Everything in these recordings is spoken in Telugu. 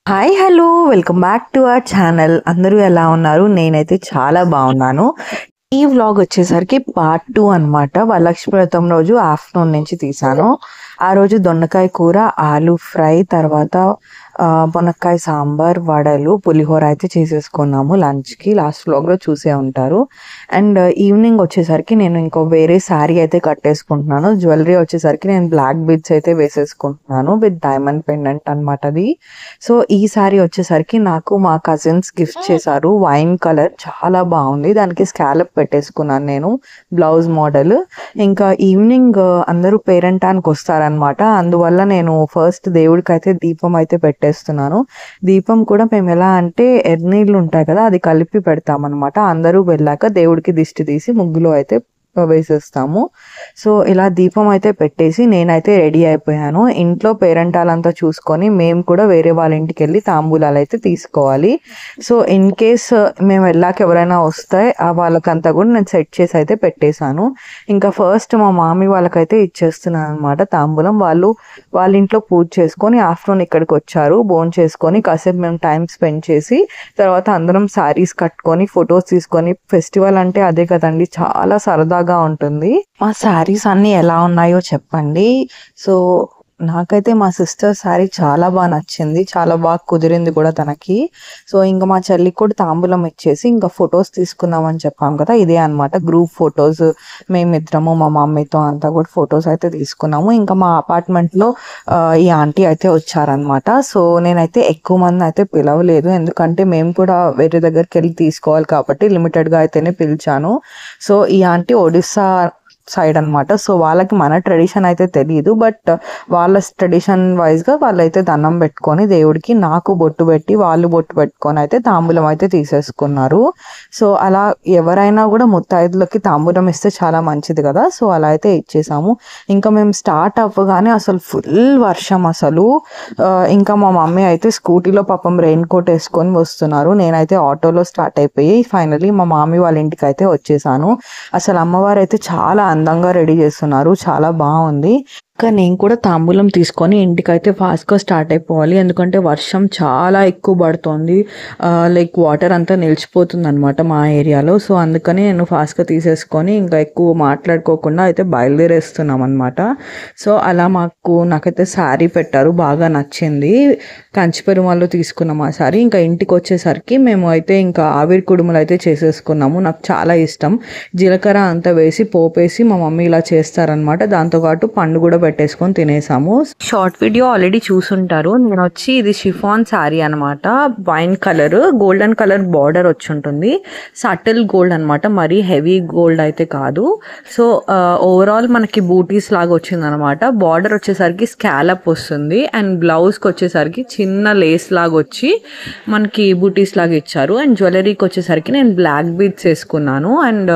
Hi hello welcome back to our channel. అందరూ ఎలా ఉన్నారు? నేనైతే చాలా బాగున్నాను. ఈ వ్లాగ్ వచ్చేసరికి పార్ట్ 2 అనమాట. వరలక్ష్మి వ్రతం రోజు ఆఫ్టర్నూన్ నుంచి తీసాను. ఆ రోజు దొండకాయ కూర, ఆలు ఫ్రై, తర్వాత మునక్కాయ సాంబార్, వడలు, పులిహోర అయితే చేసేసుకున్నాము లంచ్కి. లాస్ట్ వ్లాగ్లో చూసే ఉంటారు. అండ్ ఈవినింగ్ వచ్చేసరికి నేను ఇంకో వేరే శారీ అయితే కట్టేసుకుంటున్నాను. జ్యువెలరీ వచ్చేసరికి నేను బ్లాక్ బీడ్స్ అయితే వేసేసుకుంటున్నాను విత్ డైమండ్ పెండెంట్ అనమాట అది. సో ఈ శారీ వచ్చేసరికి నాకు మా కజిన్స్ గిఫ్ట్ చేశారు. వైన్ కలర్ చాలా బాగుంది. దానికి స్కాలప్ పెట్టేసుకున్నాను నేను, బ్లౌజ్ మోడల్. ఇంకా ఈవినింగ్ అందరూ పేరెంటానికి వస్తారనమాట. అందువల్ల నేను ఫస్ట్ దేవుడికి అయితే దీపం అయితే పెట్టేస్తున్నాను. దీపం కూడా మేము ఎలా అంటే ఎర్నీళ్ళు ఉంటాయి కదా, అది కలిపి పెడతామన్నమాట. అందరూ వెళ్ళాక దేవుడికి దిష్టి తీసి ముగ్గులో అయితే వేసేస్తాము. సో ఇలా దీపం అయితే పెట్టేసి నేనైతే రెడీ అయిపోయాను. ఇంట్లో పేరెంటాలంతా చూసుకొని మేము కూడా వేరే వాళ్ళ ఇంటికి వెళ్ళి తాంబూలాలు అయితే తీసుకోవాలి. సో ఇన్ కేస్ మేము వెళ్ళాక ఎవరైనా వస్తే వాళ్ళకంతా కూడా నేను సెట్ చేసి అయితే పెట్టేశాను. ఇంకా ఫస్ట్ మా మామీ వాళ్ళకైతే ఇచ్చేస్తున్నాను అనమాట తాంబూలం. వాళ్ళ ఇంట్లో పూజ చేసుకొని ఆఫ్టర్నూన్ ఇక్కడికి వచ్చారు. భోజనం చేసుకొని కాసేపు మేము టైం స్పెండ్ చేసి తర్వాత అందరం శారీస్ కట్టుకొని ఫొటోస్ తీసుకొని, ఫెస్టివల్ అంటే అదే కదండి, చాలా సరదాగా ఉంటుంది. మా శారీస్ అన్నీ ఎలా ఉన్నాయో చెప్పండి. సో నాకైతే మా సిస్టర్ శారీ చాలా బాగా నచ్చింది, చాలా బాగా కుదిరింది కూడా తనకి. సో ఇంకా మా చెల్లికి కూడా తాంబూలం ఇచ్చేసి ఇంకా ఫొటోస్ తీసుకున్నామని చెప్పాం కదా, ఇదే అనమాట గ్రూప్ ఫొటోస్. మేమిద్దరము మా మమ్మీతో అంతా కూడా ఫొటోస్ అయితే తీసుకున్నాము. ఇంకా మా అపార్ట్మెంట్లో ఈ ఆంటీ అయితే వచ్చారనమాట. సో నేనైతే ఎక్కువ మంది అయితే పిలవలేదు, ఎందుకంటే మేము కూడా వేరే దగ్గరికి వెళ్ళి తీసుకోవాలి కాబట్టి లిమిటెడ్గా అయితేనే పిలిచాను. సో ఈ ఆంటీ ఒడిస్సా సైడ్ అనమాట. సో వాళ్ళకి మన ట్రెడిషన్ అయితే తెలియదు, బట్ వాళ్ళ ట్రెడిషన్ వైజ్గా వాళ్ళైతే దండం పెట్టుకొని దేవుడికి నాకు బొట్టు పెట్టి వాళ్ళు బొట్టు పెట్టుకొని అయితే తాంబూలం అయితే తీసేసుకున్నారు. సో అలా ఎవరైనా కూడా ముత్తైదులకి తాంబూలం ఇస్తే చాలా మంచిది కదా. సో అలా అయితే ఇచ్చేసాము. ఇంకా మేము స్టార్ట్ అవ్వగానే అసలు ఫుల్ వర్షం అసలు. ఇంకా మా మమ్మీ అయితే స్కూటీలో పాపం రెయిన్ కోట్ వేసుకొని వస్తున్నారు. నేనైతే ఆటోలో స్టార్ట్ అయిపోయి ఫైనలీ మా మామీ వాళ్ళ ఇంటికి అయితే వచ్చేసాను. అసలు అమ్మవారు అయితే చాలా అందంగా రెడీ చేస్తున్నారు, చాలా బాగుంది. ఇంకా నేను కూడా తాంబూలం తీసుకొని ఇంటికైతే ఫాస్ట్గా స్టార్ట్ అయిపోవాలి, ఎందుకంటే వర్షం చాలా ఎక్కువ పడుతుంది. లైక్ వాటర్ అంతా నిలిచిపోతుంది అనమాట మా ఏరియాలో. సో అందుకని నేను ఫాస్ట్గా తీసేసుకొని ఇంకా ఎక్కువ మాట్లాడుకోకుండా అయితే బయలుదేరేస్తున్నాం అనమాట. సో అలా నాకైతే శారీ పెట్టారు, బాగా నచ్చింది. కంచిపెరుమాల్లో తీసుకున్నాం ఆ శారీ. ఇంకా ఇంటికి వచ్చేసరికి మేము అయితే ఇంకా ఆవిరి కుడుములు అయితే చేసేసుకున్నాము. నాకు చాలా ఇష్టం. జీలకర్ర అంతా వేసి పోపేసి మా మమ్మీ ఇలా చేస్తారనమాట. దాంతోపాటు పండు కూడా పెట్టేసుకొని తినేసాము. షార్ట్ వీడియో ఆల్రెడీ చూసుంటారు. నేను వచ్చి ఇది షిఫాన్ శారీ అనమాట. Wine colour, golden colour border వచ్చి ఉంటుంది. సటిల్ గోల్డ్ అనమాట, మరీ హెవీ గోల్డ్ అయితే కాదు. సో ఓవరాల్ మనకి బూటీస్ లాగా వచ్చింది అనమాట. బార్డర్ వచ్చేసరికి స్కాలప్ వస్తుంది అండ్ బ్లౌజ్కి వచ్చేసరికి చిన్న లేస్ లాగా వచ్చి మనకి బూటీస్ లాగా ఇచ్చారు. అండ్ జ్యువెలరీకి వచ్చేసరికి నేను బ్లాక్ బీడ్స్ వేసుకున్నాను and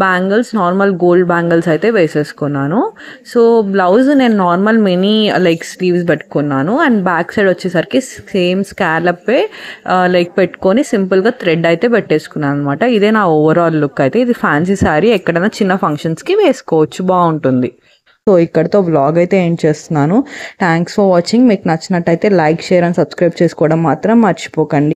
bangles normal gold bangles అయితే వేసేసుకున్నాను. సో బ్లౌజ్ నేను నార్మల్ మినీ లైక్ స్లీవ్స్ పెట్టుకున్నాను అండ్ బ్యాక్ సైడ్ వచ్చేసరికి సేమ్ స్కాలప్ లైక్ పెట్టుకొని సింపుల్గా థ్రెడ్ అయితే పెట్టేసుకున్నాను అనమాట. ఇదే నా ఓవరాల్ లుక్ అయితే. ఇది ఫ్యాన్సీ శారీ, ఎక్కడైనా చిన్న ఫంక్షన్స్కి వేసుకోవచ్చు, బాగుంటుంది. సో ఇక్కడితో వ్లాగ్ అయితే ఎండ్ చేస్తున్నాను. Thanks for watching. మీకు నచ్చినట్టయితే లైక్, షేర్ అండ్ సబ్స్క్రైబ్ చేసుకోవడం మాత్రం మర్చిపోకండి.